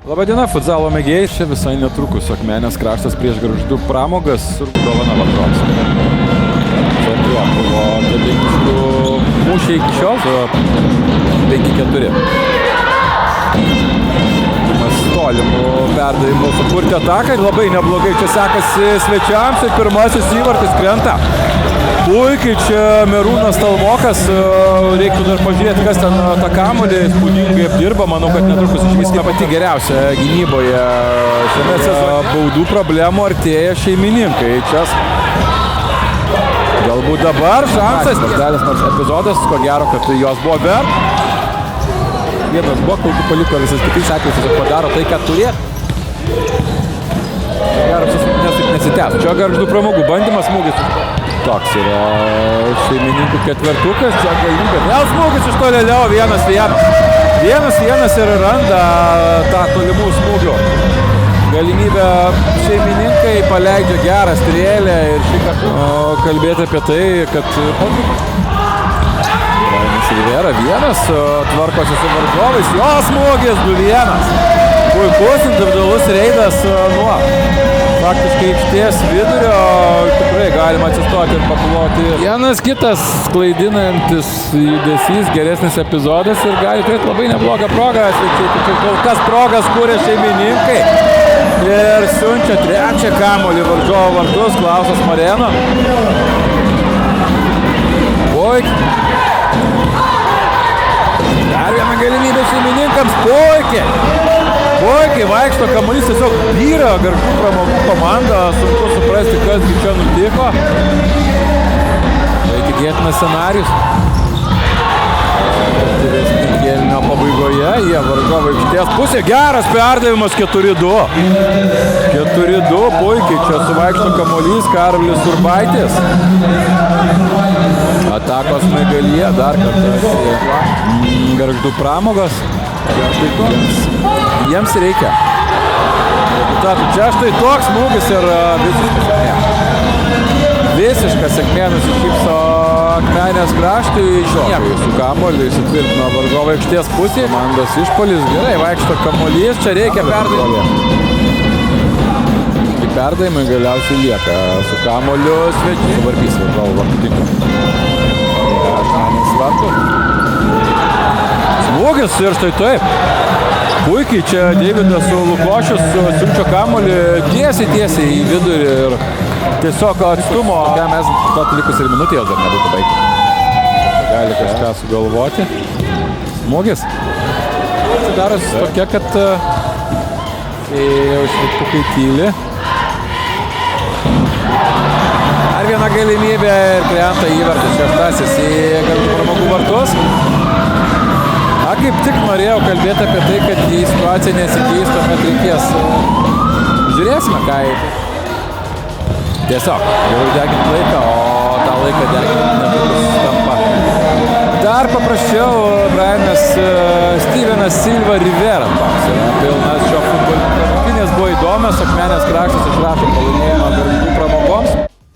Labadiena, futsalo mėgėjai. Čia visai netrukus Akmenės kraštas prieš Gargždų Pramogas ir dovana varžovams. Čia buvo Tadinkiškų mūšiai iki šiol su 5-4. Tolimų perdavimų sukurti ataką ir labai neblogai čia sekasi svečiams ir pirmasis įvartis krenta. Puikiai čia Merūnas Talmokas, reiktų dar pažiūrėti, kas ten tą kamuolį spūdingai apdirba, manau, kad netrukus išvystė pati geriausia gynyboje. Šiame sezone baudų problemų artėja šeimininkai. Čia galbūt dabar šansas. Dalis nors epizodas, ko gero, kad jos buvo vert. Vienas buvo, kol paliko visas kitais atvejais, tiesiog padaro tai, ką turė. Geras nesitęs. Čia Gargždų Pramogų bandymas, smūgis. Toks yra šeimininkų ketvertukas. Čia galimybė. Vėl smūgis iš tolėliau. Vienas ir randa tą tolimų smūgių. Galimybę šeimininkai paleidžia gerą strėlę ir šį kartą kalbėti apie tai, kad Rivera vienas, tvarkosi su varžovais, jo smūgis 2-1. Puikus individualus reidas nuo faktiškai aikštės vidurio, tikrai galima atsistoti ir paploti. Vienas kitas klaidinantis judesys, geresnis epizodas ir gali turėti labai neblogą progą. Kol kas progas kūrė šeimininkai ir siunčia trečią kamuolį varžovo vartus, Klausas Moreno. Dar viena galimybė šeimininkams, puikiai vaikšto, kamuolys tiesiog vyra Gargždų Pramogų komanda, sunku suprasti, kas čia nutiko. Tai tikėtinas scenarius. Kėlinio pabaigoje, jie varžovo aikštės pusė, geras perdavimas 4-2. 4-2, puikiai čia suvaikšto kamuolys, Karolis Urbaitis. Atakos Maigalyje, dar kartą Gargždų Pramogos. Jiems reikia. Čia štai toks smūgis ir visiškas sėkmė nusišypso Akmenės kraštui. Su kamuoliu įsitvirtino varžovo aikštės pusė. Komandos išpuolis, gerai vaikšto kamuolys, čia reikia perdavimą. Perdavimai galiausiai lieka su kamuoliu svečiai. Suvarpys varžovo vartų. Akmenės vartų. Smūgis ir štai taip. Puikiai čia Deividas Lukošius siunčia kamuolį tiesiai į vidurį ir tiesiog atstumo. Mes tot likus ir minutė jos dar nebūtų baigti. Gali kažką sugalvoti. Smūgis. Atsidaros tokia, kad jau švitukai tyli. Dar viena galimybė ir krenta įvartis šeštasis į Gargždų Pramogų vartus. Kaip tik norėjau kalbėti apie tai, kad į situaciją nesikeis, tuomet reikės. Žiūrėsime, ką tiesiog jau deginti laiką, o tą laiką deginti netrukus tampa. Dar paprasčiau Brianas Stevenas Silva Rivera. Toks yra pilnas šio futbolinio rungtynės, buvo įdomios, Akmenės kraštas išrašo pralaimėjimą Gargždų Pramogoms.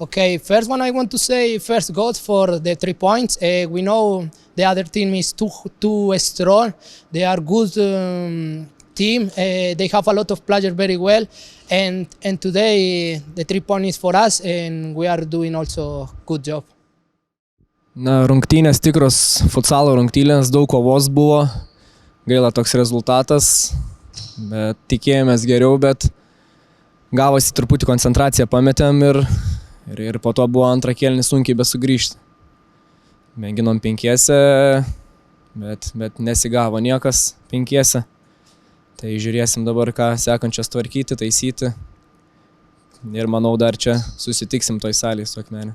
Okay, first one I want to say first goals for the 3 points. We know the other team is too strong. They are good team. They have a lot of players very well. And today the 3 points is for us and we are doing also good job. Na, rungtynės tikros futsalo rungtynės, daug kovos buvo. Gaila toks rezultatas. Bet tikėjomės geriau, bet gavosi truputį koncentraciją pametėm ir po to buvo antrą kėlinį sunkiai besugrįžti. Mėginom 5-ese, bet nesigavo niekas 5-ese. Tai žiūrėsim dabar, ką sekančias tvarkyti, taisyti. Ir manau, dar čia susitiksim toj salėje su Akmenė.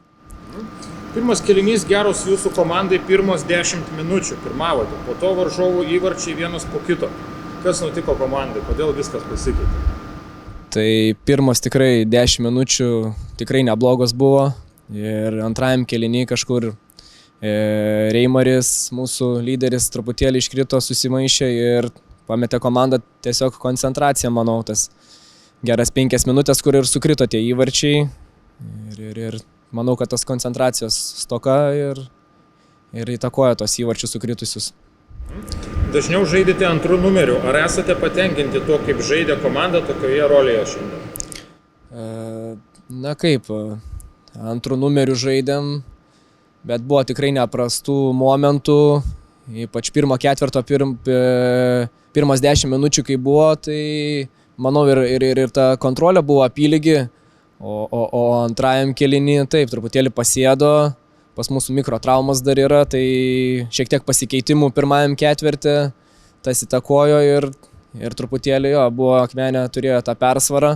Pirmas kėlinys geros jūsų komandai, pirmos 10 minučių pirmavote. Po to varžovų įvarčiai vienas po kito. Kas nutiko komandai? Kodėl viskas pasikeitė? Tai pirmos tikrai 10 minučių tikrai neblogos buvo. Ir antrajam kėlinį kažkur Reimaris, mūsų lyderis, truputėlį iškrito, susimaišė ir pametė komandą tiesiog koncentraciją, manau, tas geras 5 minutės, kur ir sukrito tie įvarčiai. Ir manau, kad tas koncentracijos stoka ir įtakoja tos įvarčius sukritusius. Dažniau žaidėte antrų numerių. Ar esate patenkinti tuo, kaip žaidė komanda tokioje rolėje šiandien? Na kaip, antrų numerių žaidėm, bet buvo tikrai neprastų momentų, ypač pirmo ketvirto, pirmas 10 minučių, kai buvo, tai manau ir ta kontrolė buvo apylygi, o antrajam kėlinį taip, truputėlį pasėdo, pas mūsų mikrotraumas dar yra, tai šiek tiek pasikeitimų pirmajam ketvirtį, tas įtakojo ir truputėlį buvo Akmenė turėjo tą persvarą,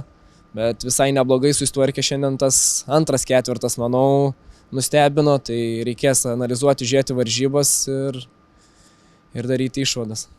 bet visai neblogai susitvarkė šiandien tas antras ketvirtas, manau, nustebino, tai reikės analizuoti, žiūrėti varžybas ir daryti išvadas.